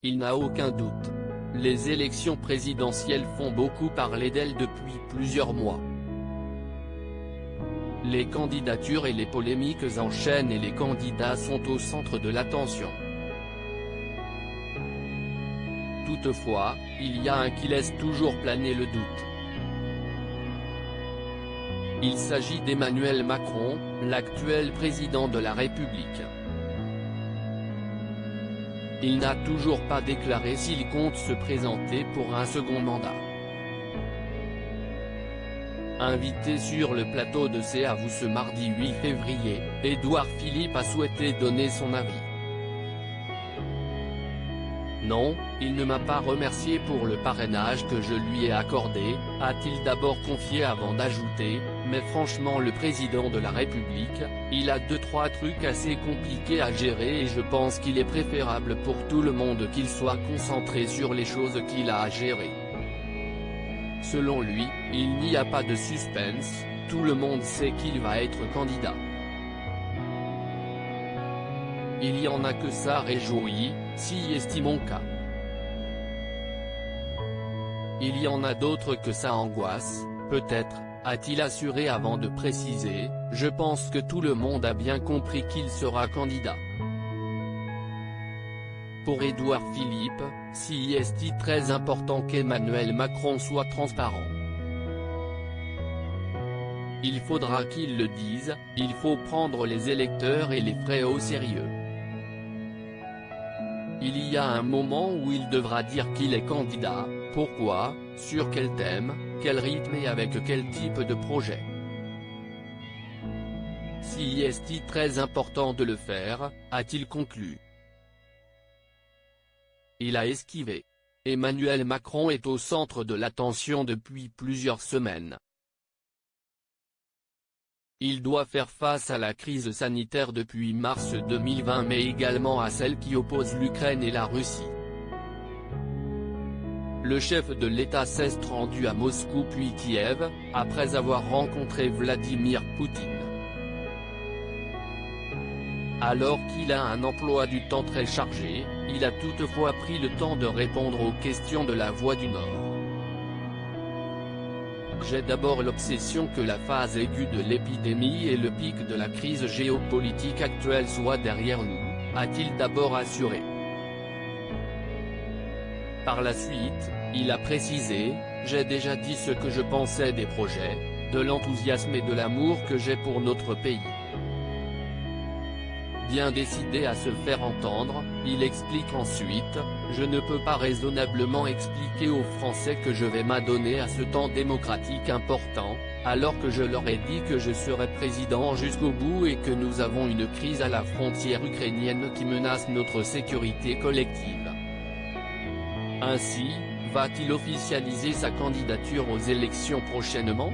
Il n'a aucun doute. Les élections présidentielles font beaucoup parler d'elles depuis plusieurs mois. Les candidatures et les polémiques enchaînent et les candidats sont au centre de l'attention. Toutefois, il y a un qui laisse toujours planer le doute. Il s'agit d'Emmanuel Macron, l'actuel président de la République. Il n'a toujours pas déclaré s'il compte se présenter pour un second mandat. Invité sur le plateau de C'est à vous ce mardi 8 février, Édouard Philippe a souhaité donner son avis. Non, il ne m'a pas remercié pour le parrainage que je lui ai accordé, a-t-il d'abord confié avant d'ajouter, mais franchement le président de la République, il a 2-3 trucs assez compliqués à gérer et je pense qu'il est préférable pour tout le monde qu'il soit concentré sur les choses qu'il a à gérer. Selon lui, il n'y a pas de suspense, tout le monde sait qu'il va être candidat. Il y en a que ça réjouit, si estimons qu'à. Il y en a d'autres que ça angoisse, peut-être, a-t-il assuré avant de préciser, je pense que tout le monde a bien compris qu'il sera candidat. Pour Édouard Philippe, si est très important qu'Emmanuel Macron soit transparent. Il faudra qu'il le dise, il faut prendre les électeurs et les frais au sérieux. Il y a un moment où il devra dire qu'il est candidat, pourquoi, sur quel thème, quel rythme et avec quel type de projet. Si est très important de le faire, a-t-il conclu. Il a esquivé. Emmanuel Macron est au centre de l'attention depuis plusieurs semaines. Il doit faire face à la crise sanitaire depuis mars 2020 mais également à celle qui oppose l'Ukraine et la Russie. Le chef de l'État s'est rendu à Moscou puis Kiev, après avoir rencontré Vladimir Poutine. Alors qu'il a un emploi du temps très chargé, il a toutefois pris le temps de répondre aux questions de la Voix du Nord. J'ai d'abord l'obsession que la phase aiguë de l'épidémie et le pic de la crise géopolitique actuelle soient derrière nous, a-t-il d'abord assuré. Par la suite, il a précisé, j'ai déjà dit ce que je pensais des projets, de l'enthousiasme et de l'amour que j'ai pour notre pays. Bien décidé à se faire entendre, il explique ensuite, je ne peux pas raisonnablement expliquer aux Français que je vais m'adonner à ce temps démocratique important, alors que je leur ai dit que je serai président jusqu'au bout et que nous avons une crise à la frontière ukrainienne qui menace notre sécurité collective. Ainsi, va-t-il officialiser sa candidature aux élections prochainement ?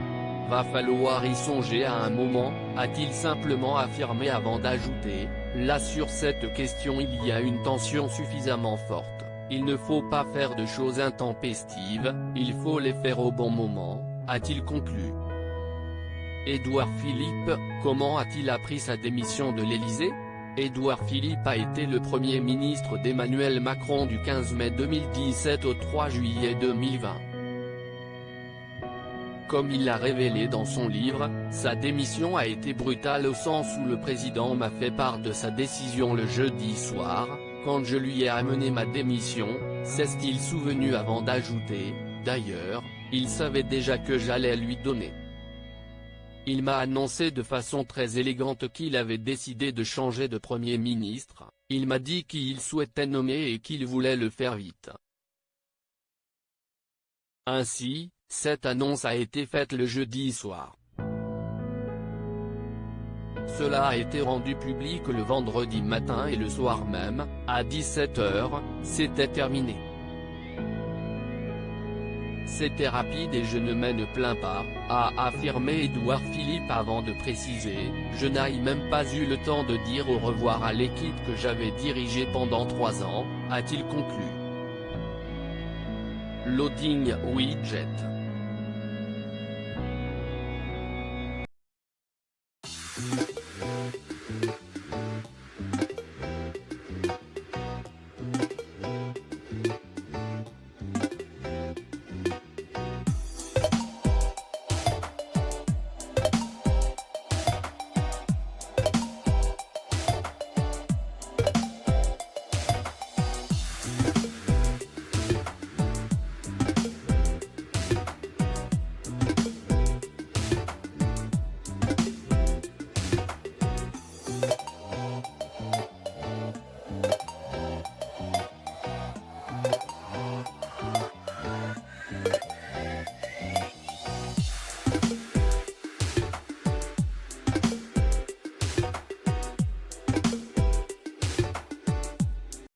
Va falloir y songer à un moment, a-t-il simplement affirmé avant d'ajouter, là sur cette question il y a une tension suffisamment forte, il ne faut pas faire de choses intempestives, il faut les faire au bon moment, a-t-il conclu. Édouard Philippe, comment a-t-il appris sa démission de l'Élysée ? Édouard Philippe a été le Premier ministre d'Emmanuel Macron du 15 mai 2017 au 3 juillet 2020. Comme il l'a révélé dans son livre, sa démission a été brutale au sens où le président m'a fait part de sa décision le jeudi soir, quand je lui ai amené ma démission, s'est-il souvenu avant d'ajouter, d'ailleurs, il savait déjà que j'allais lui donner. Il m'a annoncé de façon très élégante qu'il avait décidé de changer de Premier ministre, il m'a dit qu'il souhaitait nommer et qu'il voulait le faire vite. Ainsi, cette annonce a été faite le jeudi soir. Cela a été rendu public le vendredi matin et le soir même, à 17 h, c'était terminé. C'était rapide et je ne m'en plains pas, a affirmé Édouard Philippe avant de préciser, je n'ai même pas eu le temps de dire au revoir à l'équipe que j'avais dirigée pendant 3 ans, a-t-il conclu. Loading widget.